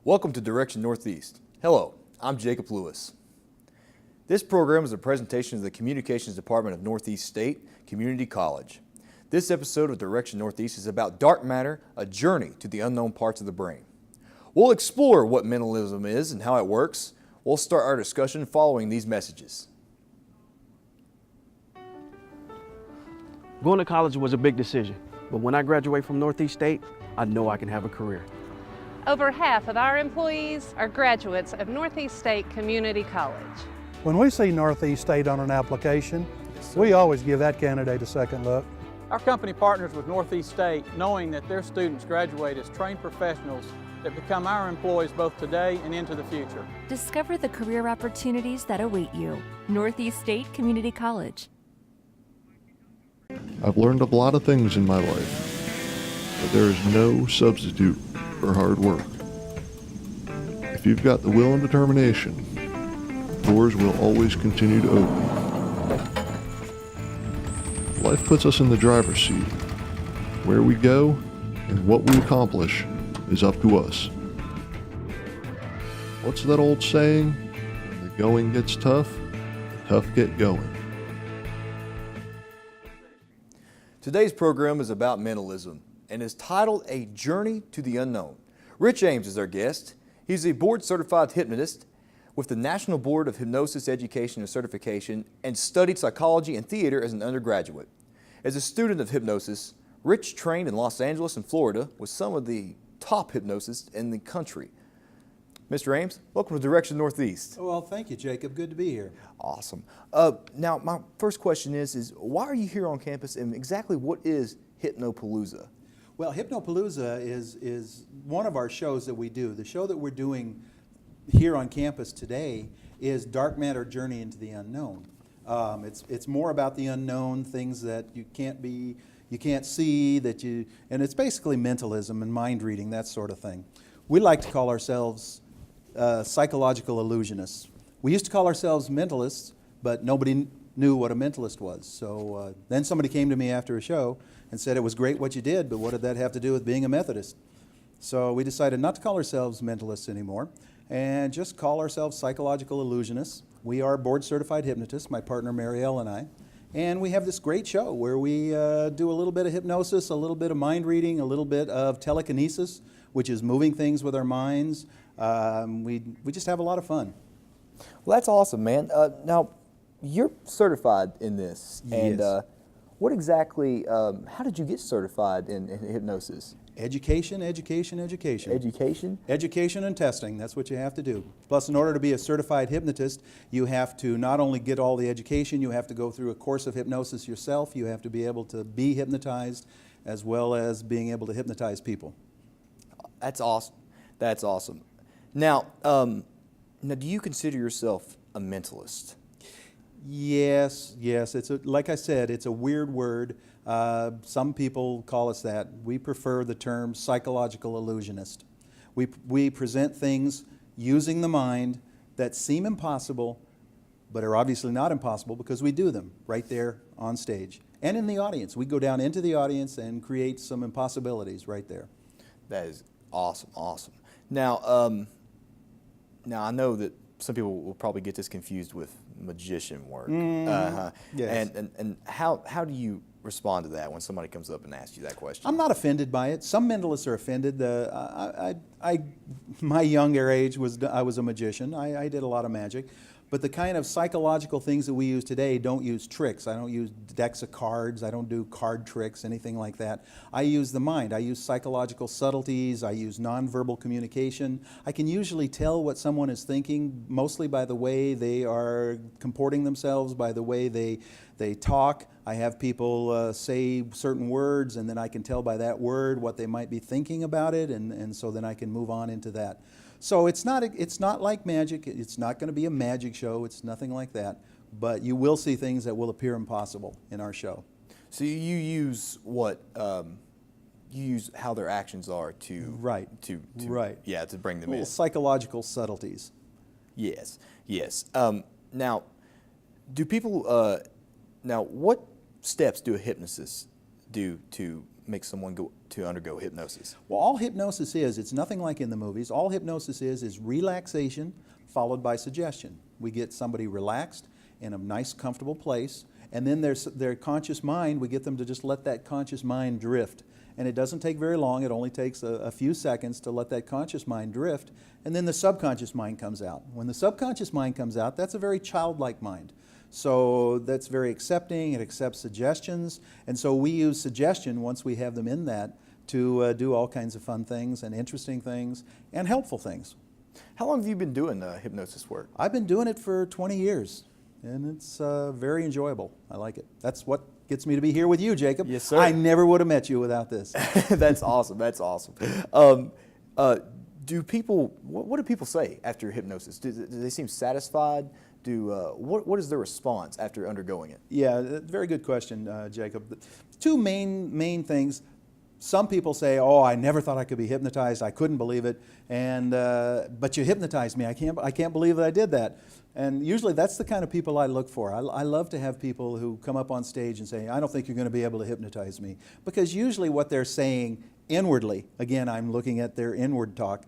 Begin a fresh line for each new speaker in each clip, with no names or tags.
Welcome to Direction Northeast. Hello, I'm Jacob Lewis. This program is a presentation of the Communications Department of Northeast State Community College. This episode of Direction Northeast is about dark matter, a journey to the unknown parts of the brain. We'll explore what mentalism is and how it works. We'll start our discussion following these messages.
Going to college was a big decision, but when I graduate from Northeast State, I know I can have a career.
Over half of our employees are graduates of Northeast State Community College.
When we see Northeast State on an application, we always give that candidate a second look.
Our company partners with Northeast State knowing that their students graduate as trained professionals that become our employees both today and into the future.
Discover the career opportunities that await you. Northeast State Community College.
I've learned a lot of things in my life, but there is no substitute for hard work. If you've got the will and determination, doors will always continue to open. Life puts us in the driver's seat. Where we go and what we accomplish is up to us. What's that old saying? When the going gets tough, the tough get going.
Today's program is about mentalism and is titled A Journey to the Unknown. Rich Ames is our guest. He's a board-certified hypnotist with the National Board of Hypnosis Education and Certification and studied psychology and theater as an undergraduate. As a student of hypnosis, Rich trained in Los Angeles and Florida with some of the top hypnosists in the country. Mr. Ames, welcome to Direction Northeast.
Well, thank you, Jacob. Good to be here.
Awesome. Now, my first question is why are you here on campus and exactly what is Hypnopalooza?
Well, Hypnopalooza is one of our shows that we do. The show that we're doing here on campus today is Dark Matter Journey into the Unknown. It's more about the unknown, things that you can't see, and it's basically mentalism and mind reading, that sort of thing. We like to call ourselves psychological illusionists. We used to call ourselves mentalists, but nobody knew what a mentalist was. So then somebody came to me after a show and said it was great what you did, but what did that have to do with being a Methodist? So we decided not to call ourselves mentalists anymore and just call ourselves psychological illusionists. We are board-certified hypnotists, my partner Marielle and I, and we have this great show where we do a little bit of hypnosis, a little bit of mind reading, a little bit of telekinesis, which is moving things with our minds. We just have a lot of fun.
Well, that's awesome, man. Now, you're certified in this, and
Yes.
what exactly, how did you get certified in hypnosis?
Education, education, education.
Education?
Education and testing, that's what you have to do. Plus, in order to be a certified hypnotist, you have to not only get all the education, you have to go through a course of hypnosis yourself, you have to be able to be hypnotized, as well as being able to hypnotize people.
That's awesome. That's awesome. Now, do you consider yourself a mentalist?
Yes. Like I said, it's a weird word. Some people call us that. We prefer the term psychological illusionist. We present things using the mind that seem impossible, but are obviously not impossible because we do them right there on stage. And in the audience. We go down into the audience and create some impossibilities right there.
That is awesome, awesome. Now, now I know that some people will probably get this confused with magician work.
Yes.
And how do you respond to that when somebody comes up and asks you that question?
I'm not offended by it. Some mentalists are offended. My younger age I was a magician. I did a lot of magic. But the kind of psychological things that we use today don't use tricks. I don't use decks of cards. I don't do card tricks, anything like that. I use the mind. I use psychological subtleties. I use nonverbal communication. I can usually tell what someone is thinking mostly by the way they are comporting themselves, by the way they talk. I have people say certain words, and then I can tell by that word what they might be thinking about it, and so then I can move on into that. So it's not like magic. It's not going to be a magic show. It's nothing like that. But you will see things that will appear impossible in our show.
So you use what? You use how their actions are to to bring them in.
Psychological subtleties.
Yes. Now, do people? Now, what steps do a hypnotist do to make someone go to undergo hypnosis?
Well, all hypnosis is, it's nothing like in the movies. All hypnosis is relaxation followed by suggestion. We get somebody relaxed in a nice, comfortable place, and then their conscious mind, we get them to just let that conscious mind drift. And it doesn't take very long. It only takes a few seconds to let that conscious mind drift, and then the subconscious mind comes out. When the subconscious mind comes out, that's a very childlike mind. So that's very accepting, it accepts suggestions, and so we use suggestion once we have them in that to do all kinds of fun things and interesting things and helpful things.
How long have you been doing hypnosis work?
I've been doing it for 20 years, and it's very enjoyable. I like it. That's what gets me to be here with you, Jacob.
Yes, sir.
I never would have met you without this.
That's awesome. That's awesome. Do people? What do people say after hypnosis? Do they seem satisfied? What is their response after undergoing it?
Yeah, very good question, Jacob. Two main things. Some people say, "Oh, I never thought I could be hypnotized. I couldn't believe it." And but you hypnotized me. I can't believe that I did that. And usually that's the kind of people I look for. I love to have people who come up on stage and say, "I don't think you're going to be able to hypnotize me," because usually what they're saying inwardly, again, I'm looking at their inward talk.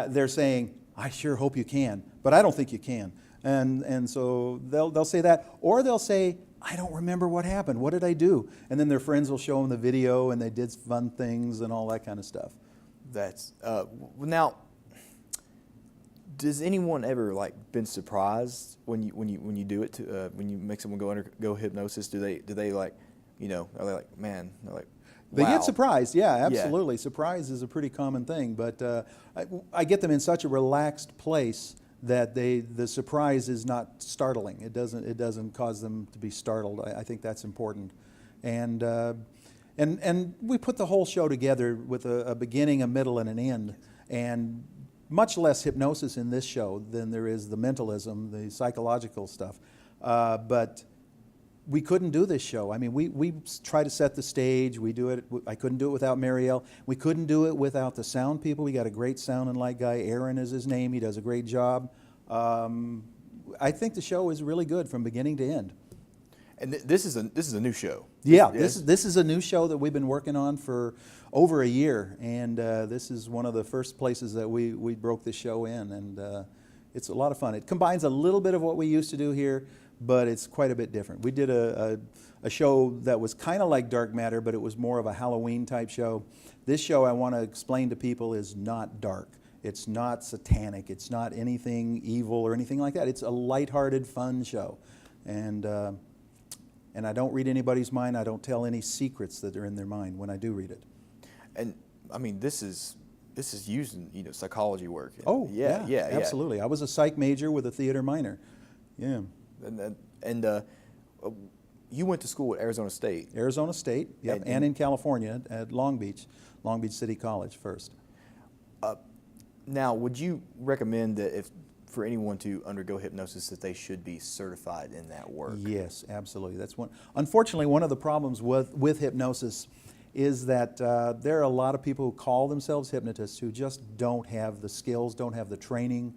They're saying, "I sure hope you can, but I don't think you can." And so they'll say that, or they'll say, "I don't remember what happened. What did I do?" And then their friends will show them the video, and they did fun things and all that kind of stuff.
That's now. Does anyone ever been surprised when you do it when you make someone go hypnosis? Do they are they like, man? They're like,
They
wow.
get surprised, yeah, absolutely. Yeah. Surprise is a pretty common thing, but I get them in such a relaxed place that the surprise is not startling. It doesn't cause them to be startled. I think that's important, and we put the whole show together with a beginning, a middle, and an end, and much less hypnosis in this show than there is the mentalism, the psychological stuff, but. We couldn't do this show. I mean, we try to set the stage. We do it. I couldn't do it without Marielle. We couldn't do it without the sound people. We got a great sound and light guy. Aaron is his name. He does a great job. I think the show is really good from beginning to end.
And this is a new show.
Yeah, this is a new show that we've been working on for over a year, and this is one of the first places that we broke the show in, and it's a lot of fun. It combines a little bit of what we used to do here, but it's quite a bit different. We did a show that was kind of like Dark Matter, but it was more of a Halloween type show. This show, I want to explain to people, is not dark. It's not satanic. It's not anything evil or anything like that. It's a lighthearted, fun show. And I don't read anybody's mind. I don't tell any secrets that are in their mind when I do read it. And
I mean, this is using psychology work.
Oh,
yeah,
absolutely. I was a psych major with a theater minor. Yeah.
And you went to school at Arizona State.
Arizona State, yep, and in California at Long Beach City College first.
Now, would you recommend that for anyone to undergo hypnosis that they should be certified in that work?
Yes, absolutely. That's one. Unfortunately, one of the problems with hypnosis is that there are a lot of people who call themselves hypnotists who just don't have the skills, don't have the training.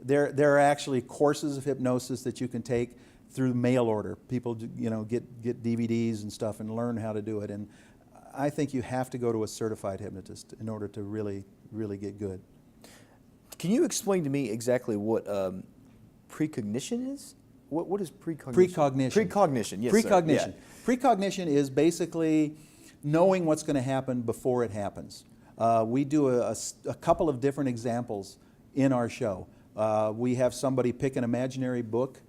There are actually courses of hypnosis that you can take through mail order. People get DVDs and stuff and learn how to do it. And I think you have to go to a certified hypnotist in order to really get good.
Can you explain to me exactly what precognition is? What is precognition?
Precognition.
Precognition, yes,
Precognition.
Sir. Yeah.
Precognition is basically knowing what's going to happen before it happens. We do a couple of different examples in our show. We have somebody pick an imaginary book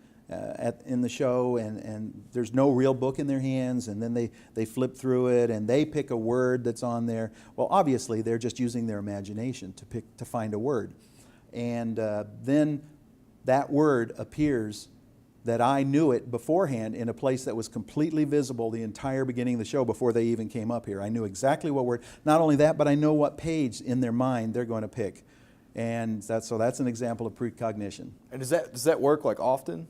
in the show, and there's no real book in their hands, and then they flip through it, and they pick a word that's on there. Well, obviously, they're just using their imagination to find a word. And then that word appears that I knew it beforehand in a place that was completely visible the entire beginning of the show before they even came up here. I knew exactly what word. Not only that, but I know what page in their mind they're going to pick. And that's an example of precognition.
And does that work like often?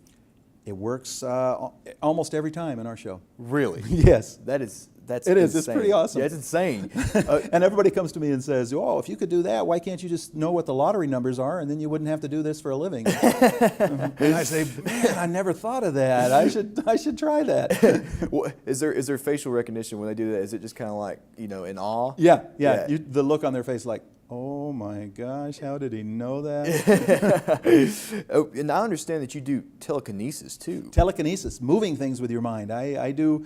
It works almost every time in our show.
Really?
Yes.
That is That's
It is. It's
insane.
pretty awesome.
Yeah, it's insane.
And everybody comes to me and says, "Oh, if you could do that, why can't you just know what the lottery numbers are, and then you wouldn't have to do this for a living?" And I say, "Man, I never thought of that. I should try that."
Is there facial recognition when they do that? Is it just kind of like, in awe?
Yeah.
Yeah.
The look on their face, like, "Oh my gosh, how did he know that?"
Oh, and I understand that you do telekinesis too.
Telekinesis, moving things with your mind. I do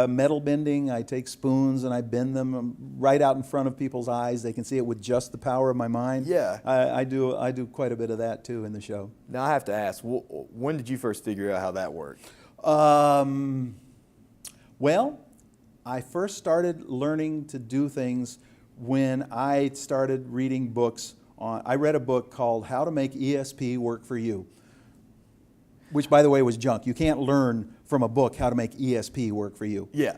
metal bending. I take spoons and I bend them right out in front of people's eyes. They can see it with just the power of my mind.
Yeah.
I do quite a bit of that too in the show.
Now I have to ask, when did you first figure out how that worked?
Well, I first started learning to do things when I started reading books. I read a book called How to Make ESP Work for You, which, by the way, was junk. You can't learn from a book how to make ESP work for you.
Yeah.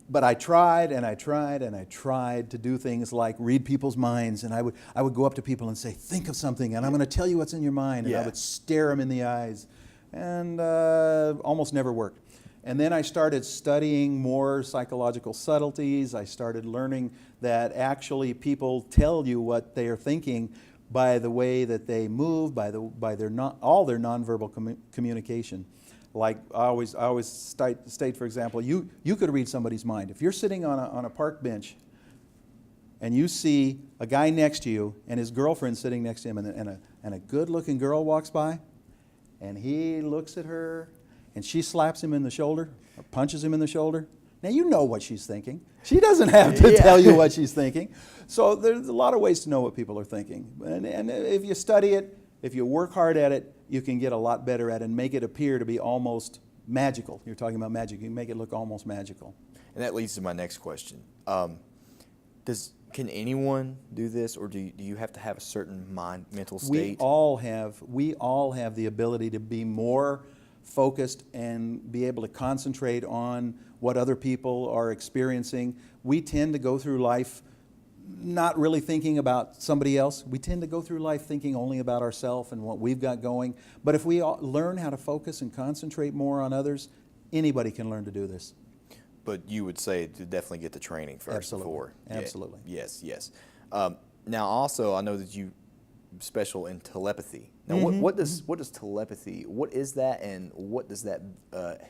But I tried and I tried and I tried to do things like read people's minds, and I would go up to people and say, "Think of something, and I'm going to tell you what's in your mind," and I
Yeah.
would stare them in the eyes, and almost never worked. And then I started studying more psychological subtleties. I started learning that actually people tell you what they are thinking by the way that they move, by their all their nonverbal communication. Like I always state, for example, you could read somebody's mind. If you're sitting on a park bench and you see a guy next to you and his girlfriend sitting next to him, and a good-looking girl walks by, and he looks at her, and she slaps him in the shoulder or punches him in the shoulder. Now you know what she's thinking. She doesn't have to tell you what she's thinking. So there's a lot of ways to know what people are thinking. And if you study it, if you work hard at it, you can get a lot better at it and make it appear to be almost magical. You're talking about magic. You can make it look almost magical.
And that leads to my next question. Can anyone do this, or do you have to have a certain mental state?
We all have the ability to be more focused and be able to concentrate on what other people are experiencing. We tend to go through life not really thinking about somebody else. We tend to go through life thinking only about ourselves and what we've got going. But if we learn how to focus and concentrate more on others, anybody can learn to do this.
But you would say to definitely get the training first.
Absolutely.
Before.
Absolutely.
Yeah. Yes. Now also, I know that you special in telepathy. Now, what does telepathy? What is that, and what does that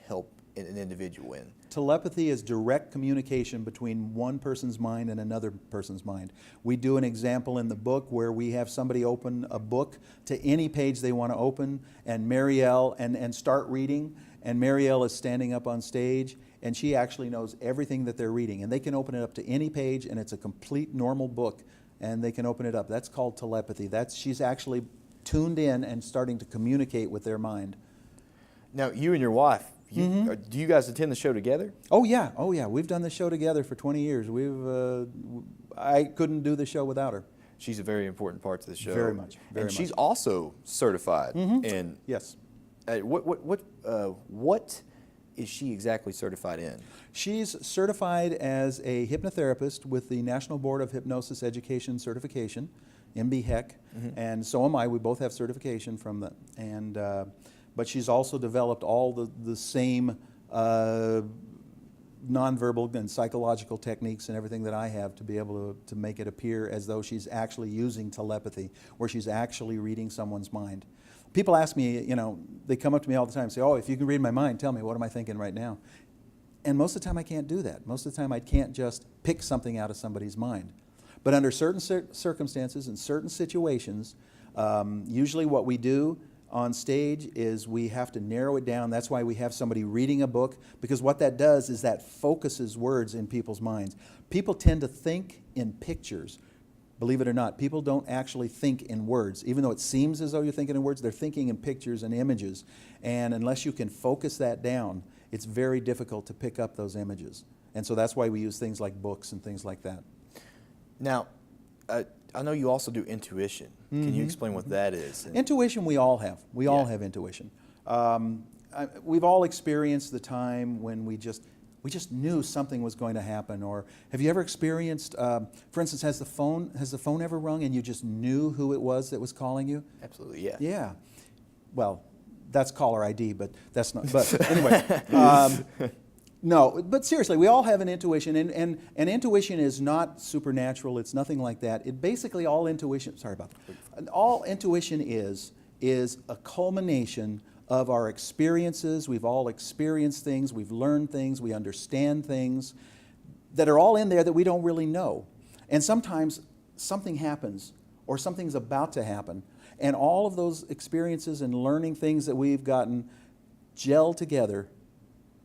help an individual in?
Telepathy is direct communication between one person's mind and another person's mind. We do an example in the book where we have somebody open a book to any page they want to open, and Marielle and start reading. And Marielle is standing up on stage, and she actually knows everything that they're reading, and they can open it up to any page, and it's a complete normal book, and they can open it up. That's called telepathy. She's actually tuned in and starting to communicate with their mind.
Now, you and your wife, do you guys attend the show together?
Oh yeah. We've done the show together for 20 years. I couldn't do the show without her.
She's a very important part to the show.
Very much. Very
and
much.
she's also certified in.
Yes.
What is she exactly certified in?
She's certified as a hypnotherapist with the National Board of Hypnosis Education Certification, MBHEC, and so am I. We both have certification from that. And but she's also developed all the same nonverbal and psychological techniques and everything that I have to be able to make it appear as though she's actually using telepathy, where she's actually reading someone's mind. People ask me, they come up to me all the time and say, "Oh, if you can read my mind, tell me, what am I thinking right now?" And most of the time I can't do that. Most of the time I can't just pick something out of somebody's mind. But under certain circumstances and certain situations, usually what we do on stage is we have to narrow it down. That's why we have somebody reading a book, because what that does is that focuses words in people's minds. People tend to think in pictures. Believe it or not, people don't actually think in words. Even though it seems as though you're thinking in words, they're thinking in pictures and images. And unless you can focus that down, it's very difficult to pick up those images. And so that's why we use things like books and things like that.
Now, I know you also do intuition. Can you explain what that is?
Intuition we all have. We all have intuition. We've all experienced the time when we just knew something was going to happen. Or have you ever experienced, for instance, has the phone ever rung and you just knew who it was that was calling you?
Absolutely, yeah.
Yeah. Well, that's caller ID, but that's not. But anyway, No, but seriously, we all have an intuition, and intuition is not supernatural. It's nothing like that. It basically, all intuition, sorry about that. All intuition is a culmination of our experiences. We've all experienced things, we've learned things, we understand things that are all in there that we don't really know. And sometimes something happens, or something's about to happen, and all of those experiences and learning things that we've gotten gel together.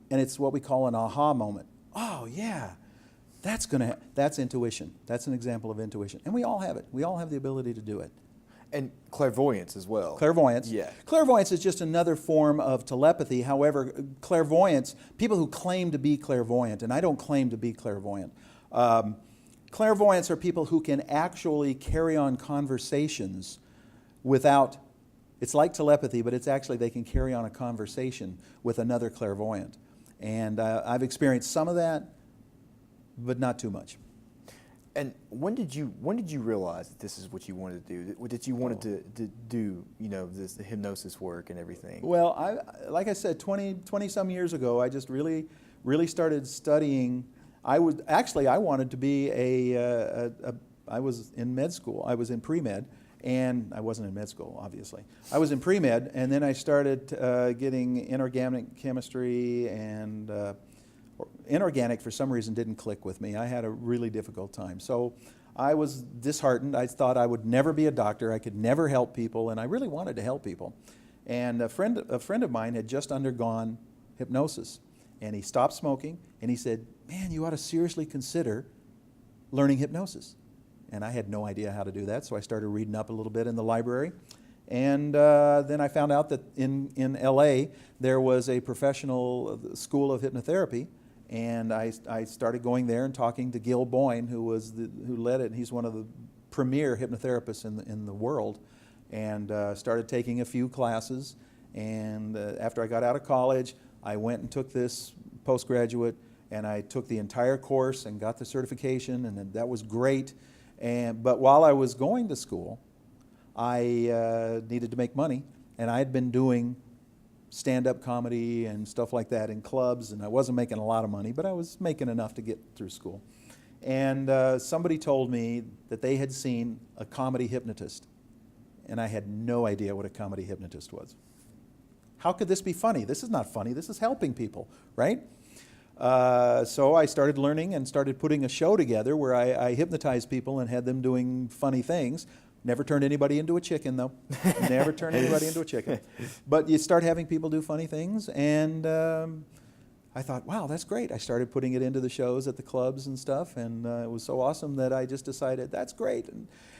And it's what we call an aha moment. Oh yeah, that's intuition. That's an example of intuition. And we all have it. We all have the ability to do it.
And clairvoyance as well.
Clairvoyance.
Yeah.
Clairvoyance is just another form of telepathy. However, clairvoyance, people who claim to be clairvoyant, and I don't claim to be clairvoyant, clairvoyants are people who can actually carry on conversations without, it's like telepathy, but it's actually they can carry on a conversation with another clairvoyant. And I've experienced some of that, but not too much.
And when did you realize that this is what you wanted to do? That you wanted to do, you know, the hypnosis work and everything?
Well, like I said, 20 some years ago, I just really started studying. I wanted to be I was in med school. I was in pre-med, and I wasn't in med school, obviously. I was in pre-med, and then I started getting inorganic chemistry, and inorganic for some reason didn't click with me. I had a really difficult time. So I was disheartened. I thought I would never be a doctor. I could never help people, and I really wanted to help people. And a friend of mine had just undergone hypnosis, and he stopped smoking, and he said, "Man, you ought to seriously consider learning hypnosis." And I had no idea how to do that, so I started reading up a little bit in the library. And then I found out that in LA there was a professional school of hypnotherapy, and I started going there and talking to Gil Boyne, who led it. He's one of the premier hypnotherapists in the world, and started taking a few classes. And after I got out of college, I went and took this postgraduate, and I took the entire course and got the certification, and that was great. But while I was going to school, I needed to make money, and I had been doing stand-up comedy and stuff like that in clubs, and I wasn't making a lot of money, but I was making enough to get through school. And somebody told me that they had seen a comedy hypnotist, and I had no idea what a comedy hypnotist was. How could this be funny? This is not funny. This is helping people, right? So I started learning and started putting a show together where I hypnotized people and had them doing funny things. Never turned anybody into a chicken, though. Never turned anybody into a chicken. But you start having people do funny things, and I thought, wow, that's great. I started putting it into the shows at the clubs and stuff, and it was so awesome that I just decided, that's great.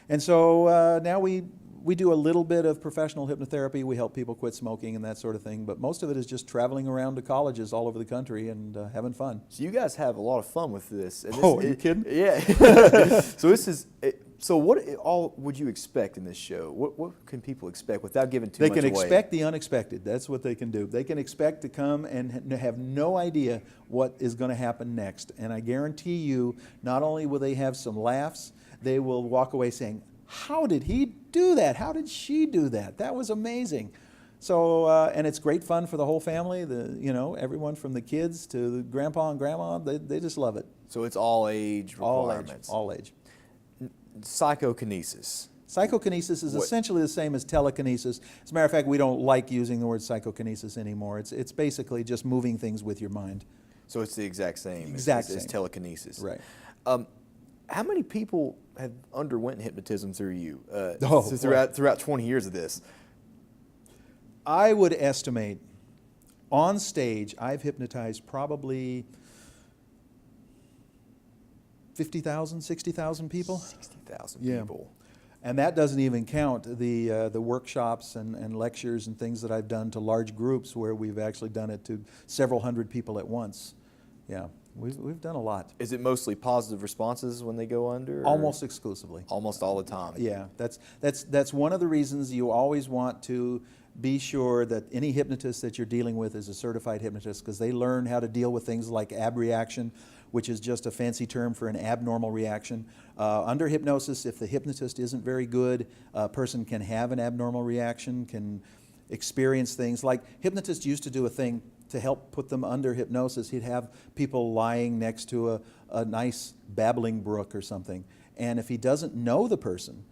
And so now we do a little bit of professional hypnotherapy. We help people quit smoking and that sort of thing, but most of it is just traveling around to colleges all over the country and having fun.
So you guys have a lot of fun with this. And
Oh, are you kidding?
Yeah. So this is. So what all would you expect in this show? What can people expect without giving too much away?
They can expect the unexpected. That's what they can do. They can expect to come and have no idea what is going to happen next. And I guarantee you, not only will they have some laughs, they will walk away saying, "How did he do that? How did she do that? That was amazing." So, and it's great fun for the whole family. Everyone from the kids to the grandpa and grandma, they just love it.
So it's all age requirements.
All age.
Psychokinesis.
Psychokinesis is essentially the same as telekinesis. As a matter of fact, we don't like using the word psychokinesis anymore. It's basically just moving things with your mind.
So it's the exact same as
same.
telekinesis.
Right.
How many people have underwent hypnotism through you
Oh,
throughout 20 years of this?
I would estimate on stage I've hypnotized probably 50,000, 60,000 people.
60,000
Yeah.
people.
And that doesn't even count the workshops and lectures and things that I've done to large groups where we've actually done it to several hundred people at once. Yeah, we've done a lot.
Is it mostly positive responses when they go under? Or?
Almost exclusively.
Almost all the time.
Yeah, that's one of the reasons you always want to be sure that any hypnotist that you're dealing with is a certified hypnotist, because they learn how to deal with things like abreaction, which is just a fancy term for an abnormal reaction. Under hypnosis, if the hypnotist isn't very good, a person can have an abnormal reaction, can experience things. Like hypnotists used to do a thing to help put them under hypnosis. He'd have people lying next to a nice babbling brook or something. And if he doesn't know the person,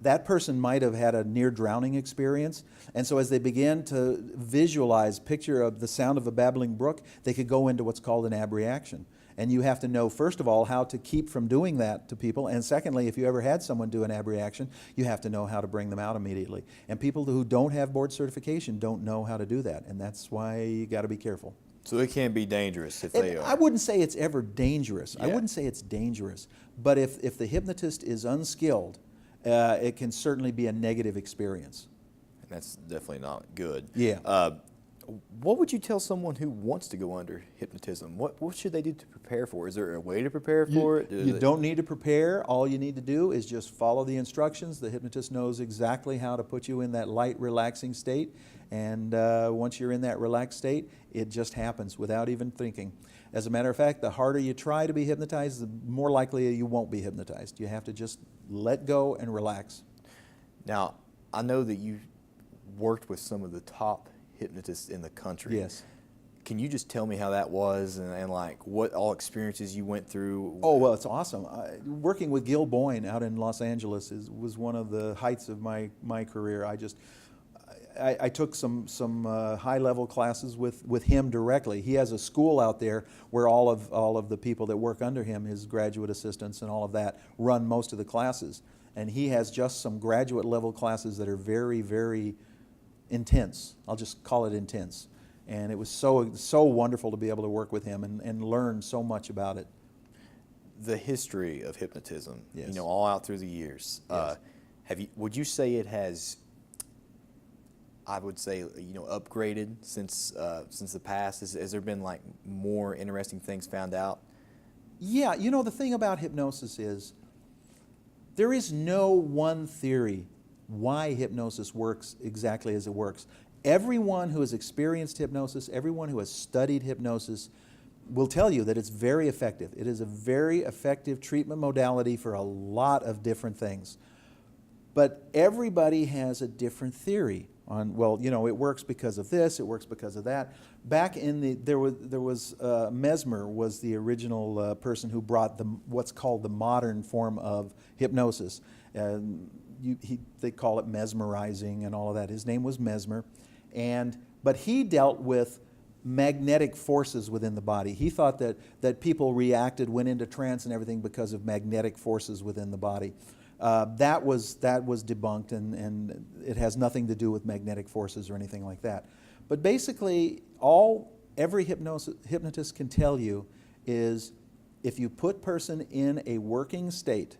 that person might have had a near drowning experience. And so as they began to visualize, picture of the sound of a babbling brook, they could go into what's called an abreaction. And you have to know, first of all, how to keep from doing that to people. And secondly, if you ever had someone do an abreaction, you have to know how to bring them out immediately. And people who don't have board certification don't know how to do that. And that's why you got to be careful.
So it can be dangerous if they are.
I wouldn't say it's ever dangerous. I
Yeah.
wouldn't say it's dangerous. But if the hypnotist is unskilled, it can certainly be a negative experience.
And that's definitely not good.
Yeah.
What would you tell someone who wants to go under hypnotism? What should they do to prepare for it? Is there a way to prepare for it?
You don't need to prepare. All you need to do is just follow the instructions. The hypnotist knows exactly how to put you in that light, relaxing state. And once you're in that relaxed state, it just happens without even thinking. As a matter of fact, the harder you try to be hypnotized, the more likely you won't be hypnotized. You have to just let go and relax.
Now, I know that you worked with some of the top hypnotists in the country.
Yes.
Can you just tell me how that was and like what all experiences you went through?
Oh, well, it's awesome. Working with Gil Boyne out in Los Angeles was one of the heights of my career. I took some high-level classes with him directly. He has a school out there where all of the people that work under him, his graduate assistants and all of that, run most of the classes. And he has just some graduate level classes that are very, very intense. I'll just call it intense. And it was so wonderful to be able to work with him and learn so much about it.
The history of hypnotism,
Yes.
you know, all out through the years.
Yes.
Would you say it has, I would say, you know, upgraded since the past? Has there been like more interesting things found out?
Yeah, you know, the thing about hypnosis is there is no one theory why hypnosis works exactly as it works. Everyone who has experienced hypnosis, everyone who has studied hypnosis will tell you that it's very effective. It is a very effective treatment modality for a lot of different things. But everybody has a different theory on, well, you know, it works because of this, it works because of that. Back in there was Mesmer was the original person who brought what's called the modern form of hypnosis. They call it mesmerizing and all of that. His name was Mesmer, but he dealt with magnetic forces within the body. He thought that people went into trance and everything because of magnetic forces within the body. That was debunked, and it has nothing to do with magnetic forces or anything like that. But basically, every hypnotist can tell you is if you put person in a working state,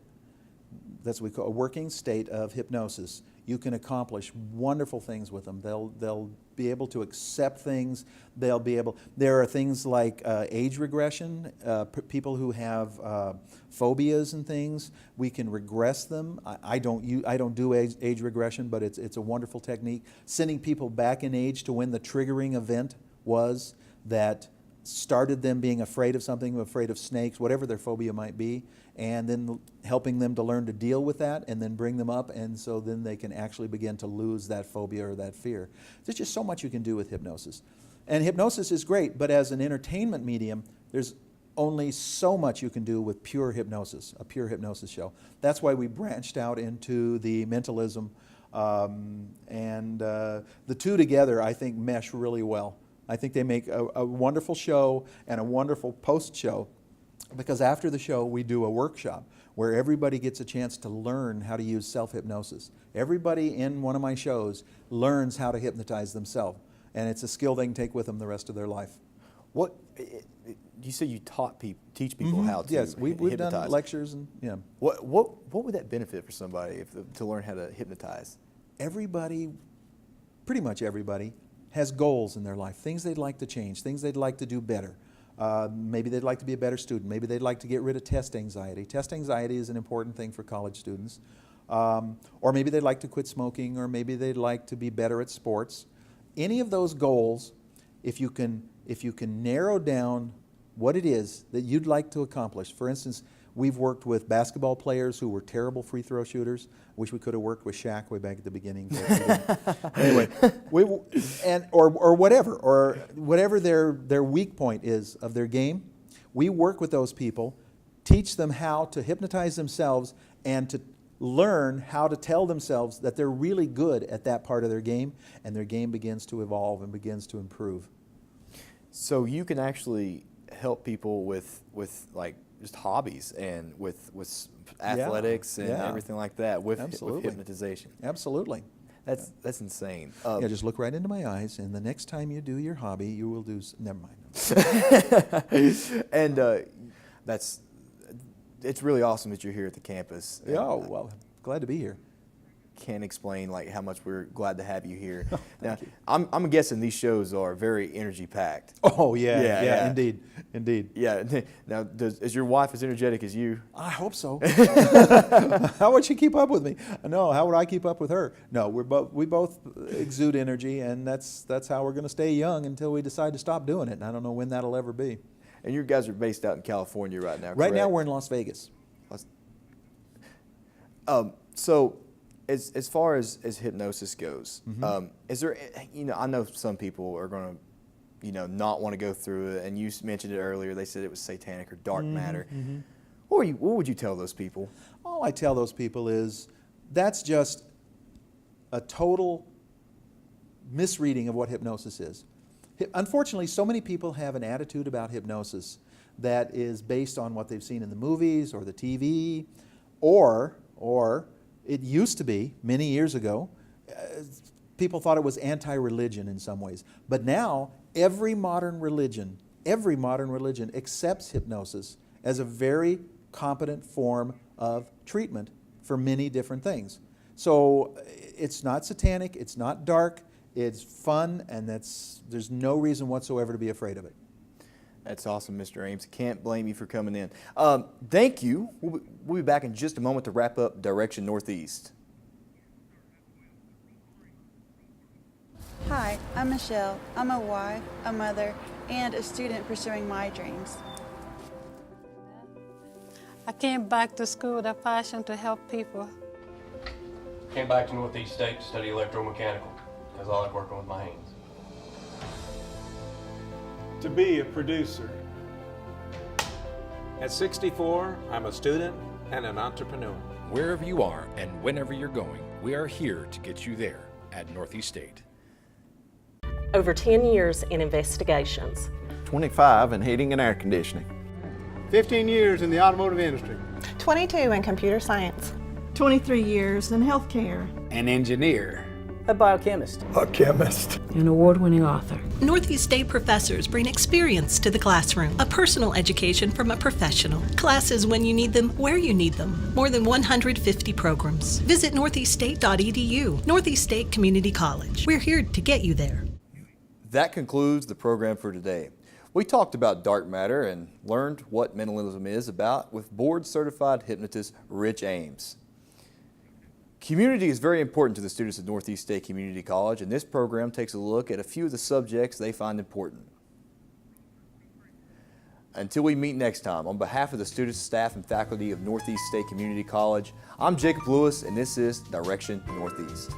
that's what we call a working state of hypnosis, you can accomplish wonderful things with them. They'll be able to accept things. There are things like age regression. People who have phobias and things, we can regress them. I don't do age regression, but it's a wonderful technique. Sending people back in age to when the triggering event was that started them being afraid of something, afraid of snakes, whatever their phobia might be, and then helping them to learn to deal with that and then bring them up, and so then they can actually begin to lose that phobia or that fear. There's just so much you can do with hypnosis. And hypnosis is great, but as an entertainment medium, there's only so much you can do with pure hypnosis, a pure hypnosis show. That's why we branched out into the mentalism, and the two together, I think, mesh really well. I think they make a wonderful show and a wonderful post-show, because after the show we do a workshop where everybody gets a chance to learn how to use self-hypnosis. Everybody in one of my shows learns how to hypnotize themselves, and it's a skill they can take with them the rest of their life.
What you say you teach people how to
Yes, we've
hypnotize.
done lectures and yeah.
What would that benefit for somebody to learn how to hypnotize?
Everybody, pretty much everybody, has goals in their life, things they'd like to change, things they'd like to do better. Maybe they'd like to be a better student. Maybe they'd like to get rid of test anxiety. Test anxiety is an important thing for college students. Or maybe they'd like to quit smoking, or maybe they'd like to be better at sports. Any of those goals, if you can narrow down what it is that you'd like to accomplish. For instance, We've worked with basketball players who were terrible free throw shooters. Wish we could have worked with Shaq way back at the beginning. But anyway, or whatever their weak point is of their game. We work with those people, teach them how to hypnotize themselves and to learn how to tell themselves that they're really good at that part of their game, and their game begins to evolve and begins to improve.
So you can actually help people with like just hobbies and with athletics and everything like that with hypnotization.
Absolutely.
That's insane.
Yeah, just look right into my eyes, and the next time you do your hobby, you will do. Never mind.
And it's really awesome that you're here at the campus.
Yeah, well, glad to be here.
Can't explain like how much we're glad to have you here. Now, I'm guessing these shows are very energy packed.
Oh yeah, indeed.
Yeah. Now, is your wife as energetic as you?
I hope so. How would she keep up with me? No, how would I keep up with her? No, we both exude energy, and that's how we're going to stay young until we decide to stop doing it. And I don't know when that'll ever be.
And you guys are based out in California right now, correct?
Right now we're in Las Vegas.
So, as far as hypnosis goes, is there, I know some people are going to, not want to go through it, and you mentioned it earlier, they said it was satanic or dark matter. What would you tell those people?
All I tell those people is that's just a total misreading of what hypnosis is. Unfortunately, so many people have an attitude about hypnosis that is based on what they've seen in the movies or the TV, or it used to be, many years ago, people thought it was anti-religion in some ways. But now, every modern religion accepts hypnosis as a very competent form of treatment for many different things. So it's not satanic, it's not dark, it's fun, and there's no reason whatsoever to be afraid of it.
That's awesome, Mr. Ames. Can't blame you for coming in. Thank you. We'll be back in just a moment to wrap up Direction Northeast.
Hi, I'm Michelle. I'm a wife, a mother, and a student pursuing my dreams.
I came back to school with a passion to help people.
Came back to Northeast State to study electromechanical because I like working with my hands.
To be a producer. At 64, I'm a student and an entrepreneur.
Wherever you are and whenever you're going, we are here to get you there at Northeast State.
Over 10 years in investigations.
25 in heating and air conditioning.
15 years in the automotive industry.
22 in computer science.
23 years in healthcare.
An engineer.
A biochemist.
A chemist.
An award-winning author.
Northeast State professors bring experience to the classroom, a personal education from a professional. Classes when you need them, where you need them. More than 150 programs. Visit northeaststate.edu. Northeast State Community College. We're here to get you there.
That concludes the program for today. We talked about dark matter and learned what mentalism is about with board-certified hypnotist Rich Ames. Community is very important to the students at Northeast State Community College, and this program takes a look at a few of the subjects they find important. Until we meet next time, on behalf of the students, staff, and faculty of Northeast State Community College, I'm Jacob Lewis, and this is Direction Northeast.